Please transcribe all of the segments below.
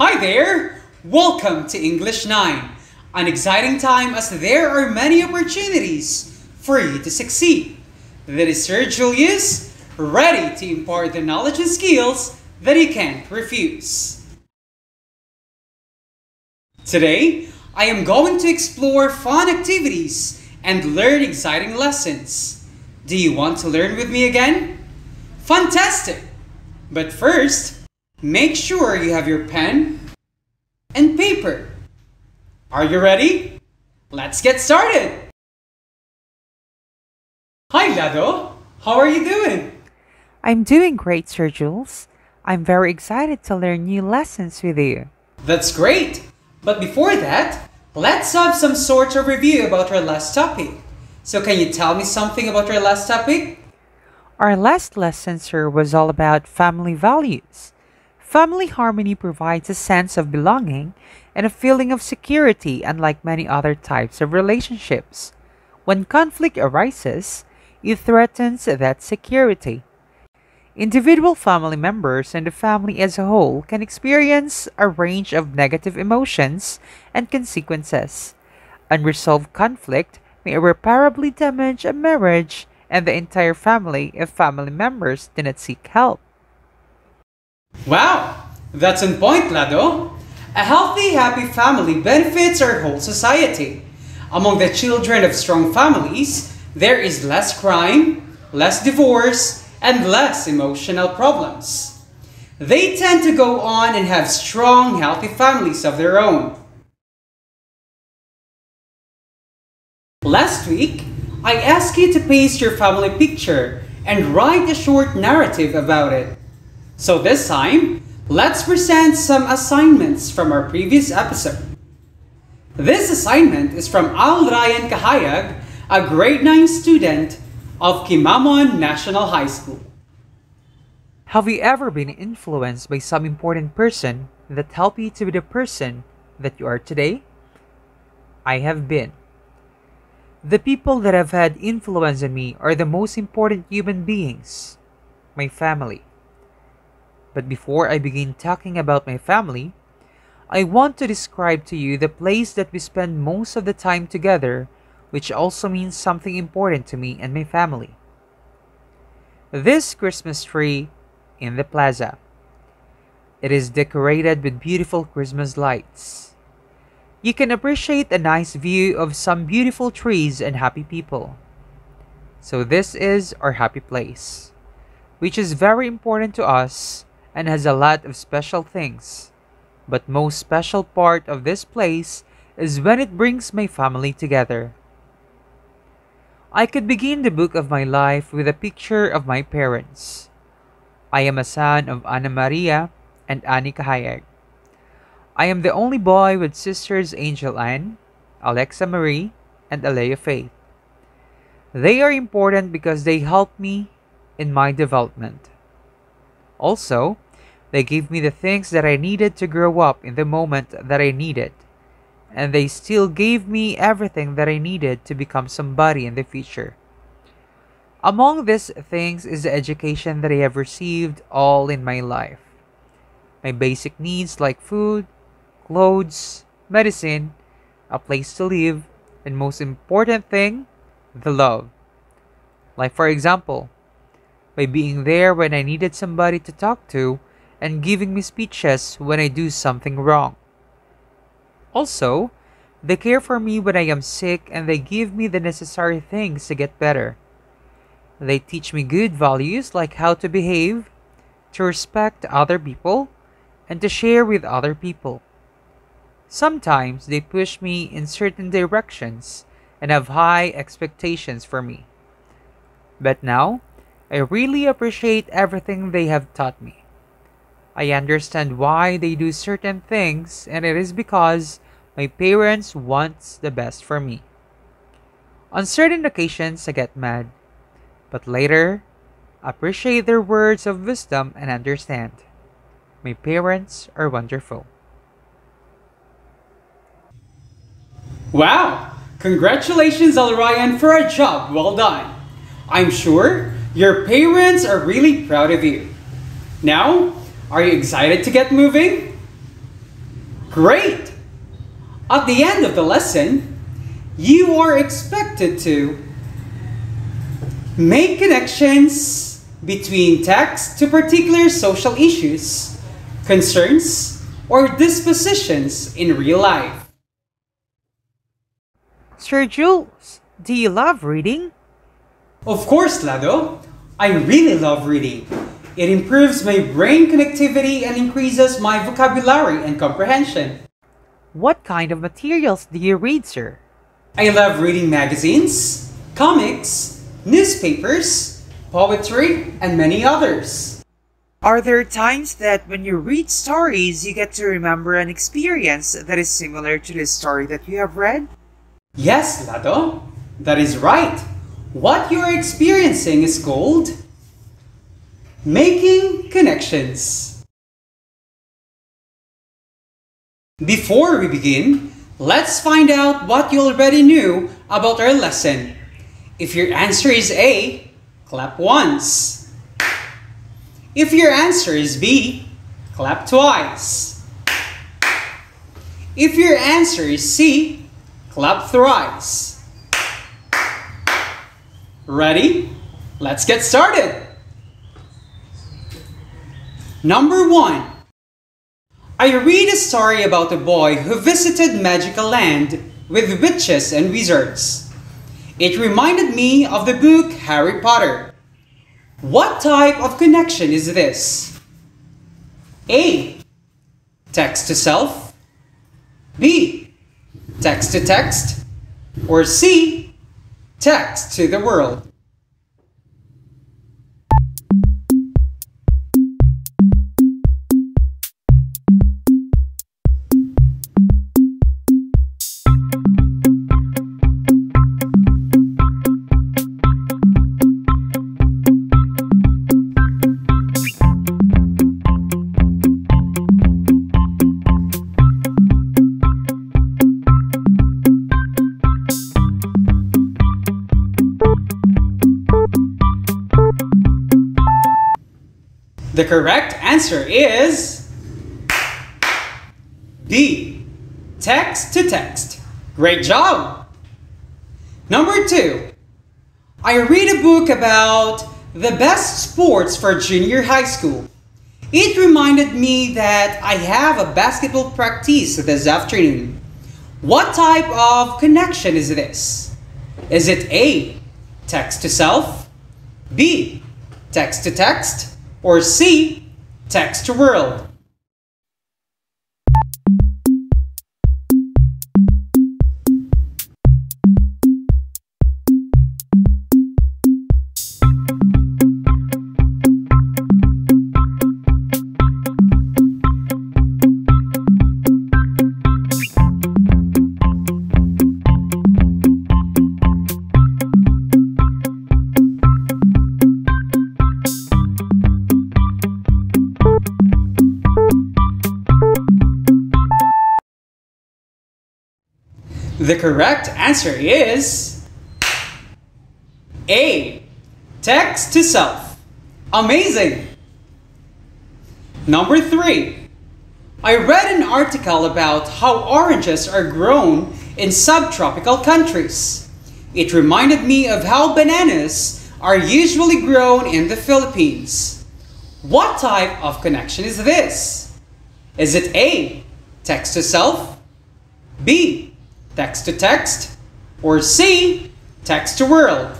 Hi there! Welcome to English 9, an exciting time as there are many opportunities for you to succeed. That is Sir Julius, ready to impart the knowledge and skills that you can't refuse. Today, I am going to explore fun activities and learn exciting lessons. Do you want to learn with me again? Fantastic! But first, make sure you have your pen and paper. Are you ready? Let's get started! Hi Lado, how are you doing? I'm doing great, Sir Jules. I'm very excited to learn new lessons with you. That's great! But before that, let's have some sort of review about our last topic. So can you tell me something about our last topic? Our last lesson, sir, was all about family values. Family harmony provides a sense of belonging and a feeling of security, unlike many other types of relationships. When conflict arises, it threatens that security. Individual family members and the family as a whole can experience a range of negative emotions and consequences. Unresolved conflict may irreparably damage a marriage and the entire family if family members do not seek help. Wow! That's on point, Lado! A healthy, happy family benefits our whole society. Among the children of strong families, there is less crime, less divorce, and less emotional problems. They tend to go on and have strong, healthy families of their own. Last week, I asked you to paste your family picture and write a short narrative about it. So this time, let's present some assignments from our previous episode. This assignment is from Al Ryan Kahayag, a grade 9 student of Kimamon National High School. Have you ever been influenced by some important person that helped you to be the person that you are today? I have been. The people that have had influence on me are the most important human beings, my family. But before I begin talking about my family, I want to describe to you the place that we spend most of the time together, which also means something important to me and my family. This Christmas tree in the plaza. It is decorated with beautiful Christmas lights. You can appreciate a nice view of some beautiful trees and happy people. So this is our happy place, which is very important to us and has a lot of special things. But most special part of this place is when it brings my family together. I could begin the book of my life with a picture of my parents. I am a son of Ana Maria and Annie Kahayag. I am the only boy with sisters Angel Ann, Alexa Marie, and Alea Faith. They are important because they help me in my development. Also, they gave me the things that I needed to grow up in the moment that I needed, and they still gave me everything that I needed to become somebody in the future. Among these things is the education that I have received all in my life. My basic needs like food, clothes, medicine, a place to live, and most important thing, the love. Like for example, by being there when I needed somebody to talk to and giving me speeches when I do something wrong. Also, they care for me when I am sick and they give me the necessary things to get better. They teach me good values like how to behave, to respect other people, and to share with other people. Sometimes they push me in certain directions and have high expectations for me. But now, I really appreciate everything they have taught me. I understand why they do certain things, and it is because my parents want the best for me. On certain occasions, I get mad, but later, appreciate their words of wisdom and understand. My parents are wonderful. Wow! Congratulations, Al Ryan, for a job well done. I'm sure your parents are really proud of you. Now, are you excited to get moving? Great! At the end of the lesson, you are expected to make connections between text to particular social issues, concerns, or dispositions in real life. Sir Jules, do you love reading? Of course, Lado. I really love reading. It improves my brain connectivity and increases my vocabulary and comprehension. What kind of materials do you read, sir? I love reading magazines, comics, newspapers, poetry, and many others. Are there times that when you read stories, you get to remember an experience that is similar to the story that you have read? Yes, Lado. That is right. What you're experiencing is called making connections. Before we begin, let's find out what you already knew about our lesson. If your answer is A, clap once. If your answer is B, clap twice. If your answer is C, clap thrice. Ready? Let's get started. Number 1. I read a story about a boy who visited magical land with witches and wizards. It reminded me of the book Harry Potter. What type of connection is this? A. Text to self. B. Text to text. Or C. Text to the world. The correct answer is B. Text to text. Great job! Number 2. I read a book about the best sports for junior high school. It reminded me that I have a basketball practice this afternoon. What type of connection is this? Is it A. Text to self? B. Text to text? Or C. Text to world? The correct answer is A. Text to self. Amazing! Number 3. I read an article about how oranges are grown in subtropical countries. It reminded me of how bananas are usually grown in the Philippines. What type of connection is this? Is it A. Text to self? B. Text to text? Or C. Text to world?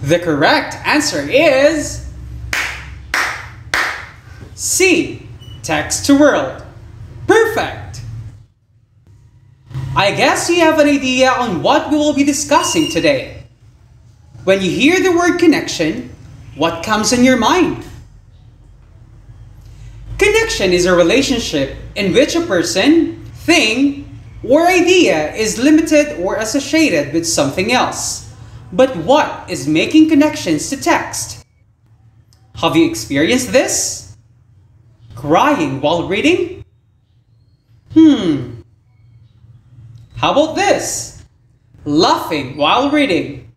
The correct answer is C. Text to world. Perfect! I guess you have an idea on what we will be discussing today. When you hear the word connection, what comes in your mind? connection is a relationship in which a person, thing, or idea is limited or associated with something else. But what is making connections to text? Have you experienced this? Crying while reading? How about this? Laughing while reading?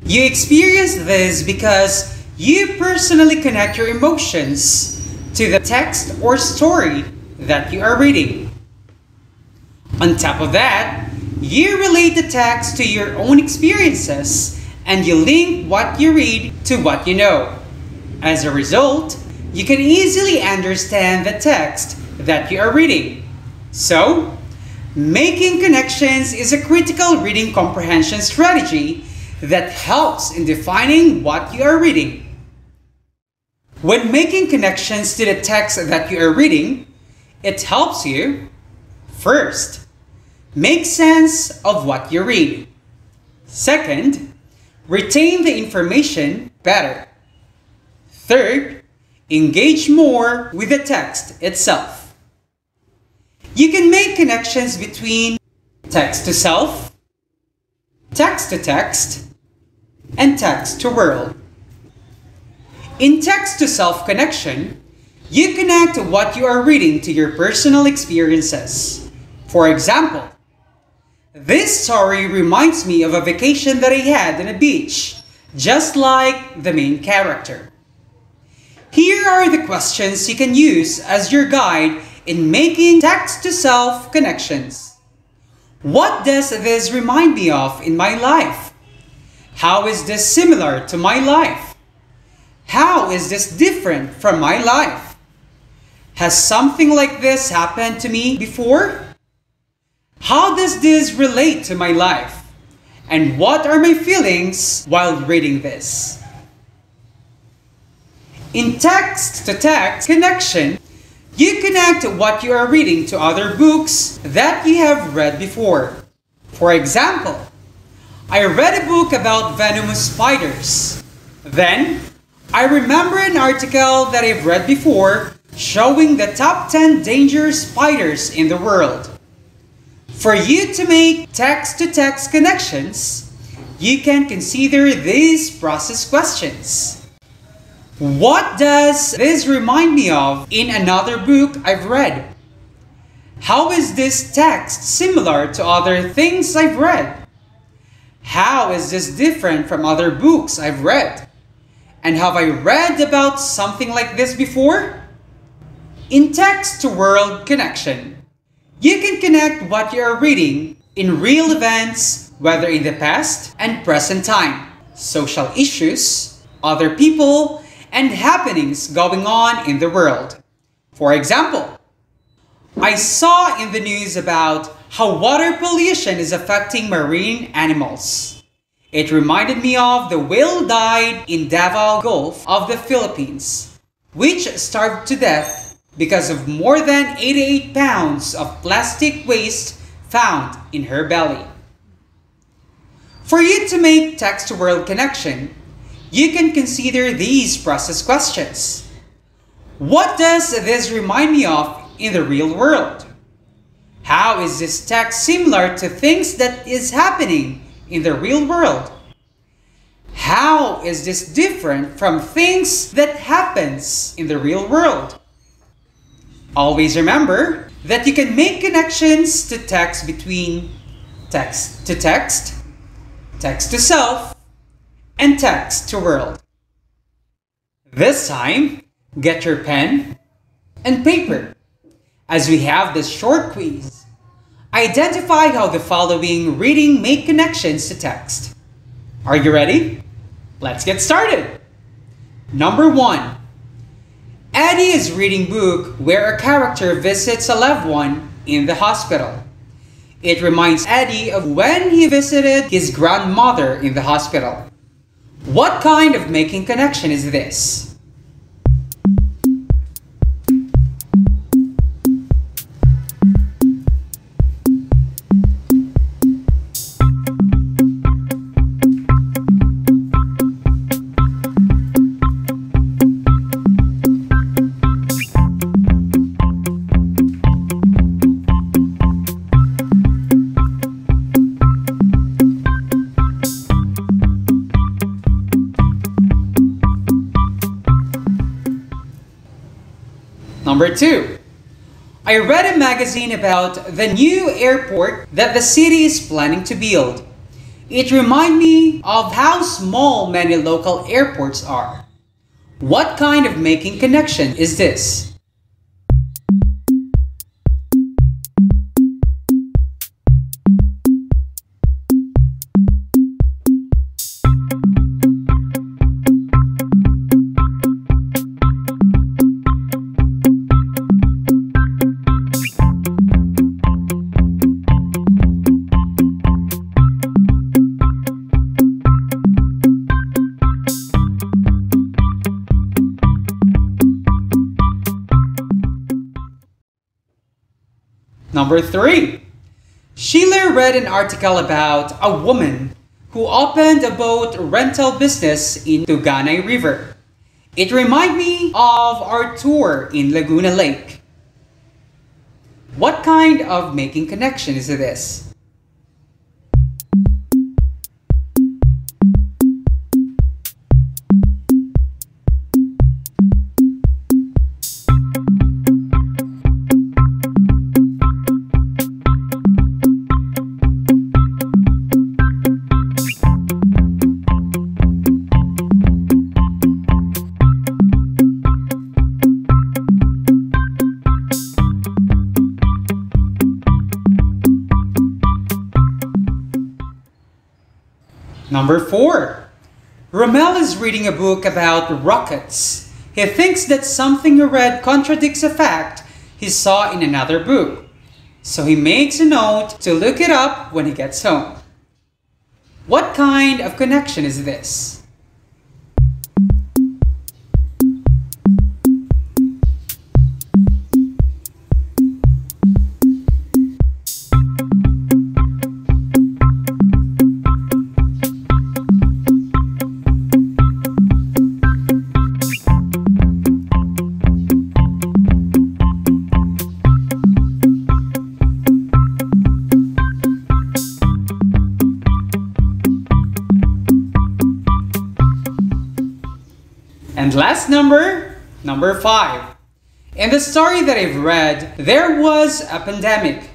You experience this because you personally connect your emotions to the text or story that you are reading. On top of that, you relate the text to your own experiences and you link what you read to what you know. As a result, you can easily understand the text that you are reading. So, making connections is a critical reading comprehension strategy that helps in defining what you are reading. When making connections to the text that you are reading, it helps you, first, make sense of what you read. Second, retain the information better. Third, engage more with the text itself. You can make connections between text to self, text to text, and text to world. In text to self connection, you connect what you are reading to your personal experiences. For example, this story reminds me of a vacation that I had on a beach, just like the main character. Here are the questions you can use as your guide in making text-to-self connections. What does this remind me of in my life? How is this similar to my life? How is this different from my life? Has something like this happened to me before? How does this relate to my life? And what are my feelings while reading this? In text-to-text connection, you connect what you are reading to other books that you have read before. For example, I read a book about venomous spiders. Then, I remember an article that I've read before showing the top 10 dangerous spiders in the world. For you to make text-to-text connections, you can consider these process questions. What does this remind me of in another book I've read? How is this text similar to other things I've read? How is this different from other books I've read? And have I read about something like this before? In text-to-world connection, you can connect what you are reading in real events, whether in the past and present time, social issues, other people, and happenings going on in the world. For example, I saw in the news about how water pollution is affecting marine animals. It reminded me of the whale died in Davao Gulf of the Philippines, which starved to death because of more than 88 pounds of plastic waste found in her belly. For you to make text-to-world connection, you can consider these process questions. What does this remind me of in the real world? How is this text similar to things that is happening in the real world? How is this different from things that happens in the real world? Always remember that you can make connections to text between text to text, text to self, and text to world. This time, get your pen and paper as we have this short quiz. Identify how the following reading make connections to text. Are you ready? Let's get started. Number 1. Eddie is reading book where a character visits a loved one in the hospital. It reminds Eddie of when he visited his grandmother in the hospital. What kind of making connection is this? Number 2. I read a magazine about the new airport that the city is planning to build. It reminded me of how small many local airports are. What kind of making connection is this? Number 3. Sheila read an article about a woman who opened a boat rental business in Tuganay River. It reminded me of our tour in Laguna Lake. What kind of making connection is this? Number 4. Romel is reading a book about rockets. He thinks that something he read contradicts a fact he saw in another book. So he makes a note to look it up when he gets home. What kind of connection is this? And last number 5. In the story that I've read, there was a pandemic.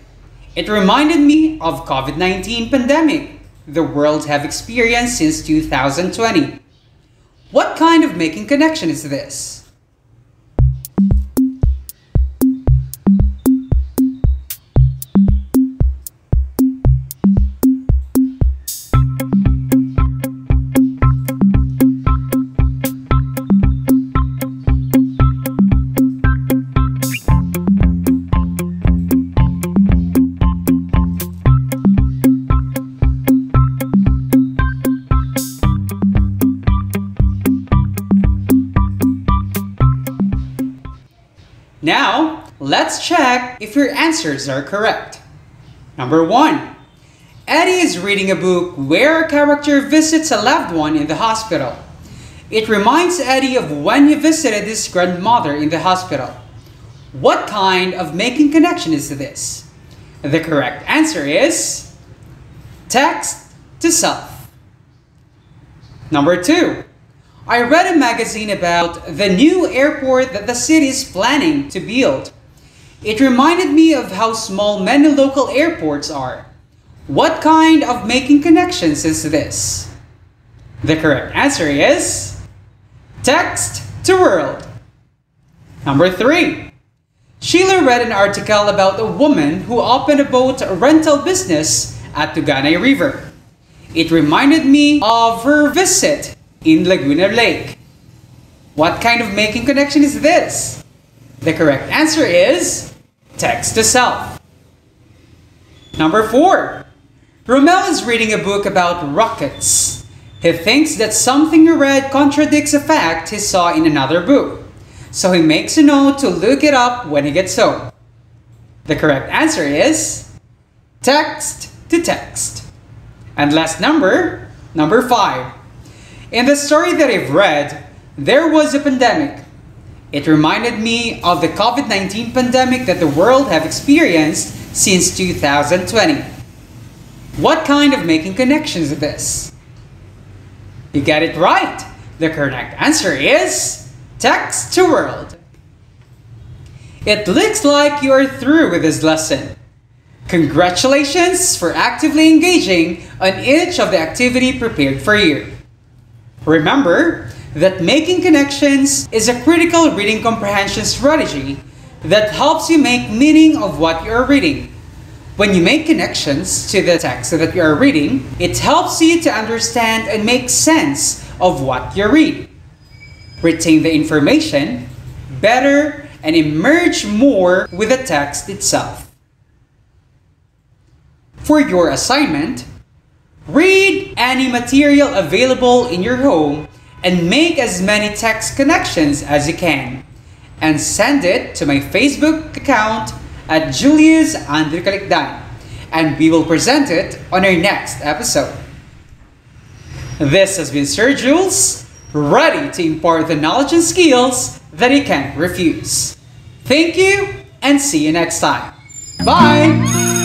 It reminded me of COVID-19 pandemic the world have experienced since 2020. What kind of making connection is this? Now, let's check if your answers are correct. Number 1. Eddie is reading a book where a character visits a loved one in the hospital. It reminds Eddie of when he visited his grandmother in the hospital. What kind of making connection is this? The correct answer is text to self. Number 2. I read a magazine about the new airport that the city is planning to build. It reminded me of how small many local airports are. What kind of making connections is this? The correct answer is text to world. Number 3. Sheila read an article about a woman who opened a boat rental business at Tuganay River. It reminded me of her visit in Laguna Lake. What kind of making connection is this? The correct answer is text to self. Number 4. Romel is reading a book about rockets. He thinks that something he read contradicts a fact he saw in another book. So he makes a note to look it up when he gets home. The correct answer is text to text. And last number 5. In the story that I've read, there was a pandemic. It reminded me of the COVID-19 pandemic that the world have experienced since 2020. What kind of making connections is this? You get it right. The correct answer is text to world. It looks like you are through with this lesson. Congratulations for actively engaging on each of the activity prepared for you. Remember that making connections is a critical reading comprehension strategy that helps you make meaning of what you are reading. When you make connections to the text that you are reading, it helps you to understand and make sense of what you read, retain the information better, and emerge more with the text itself. For your assignment, read any material available in your home and make as many text connections as you can, and send it to my Facebook account at Julius Andrew Calicdan, and we will present it on our next episode. This has been Sir Jules, ready to impart the knowledge and skills that you can't refuse. Thank you, and see you next time. Bye!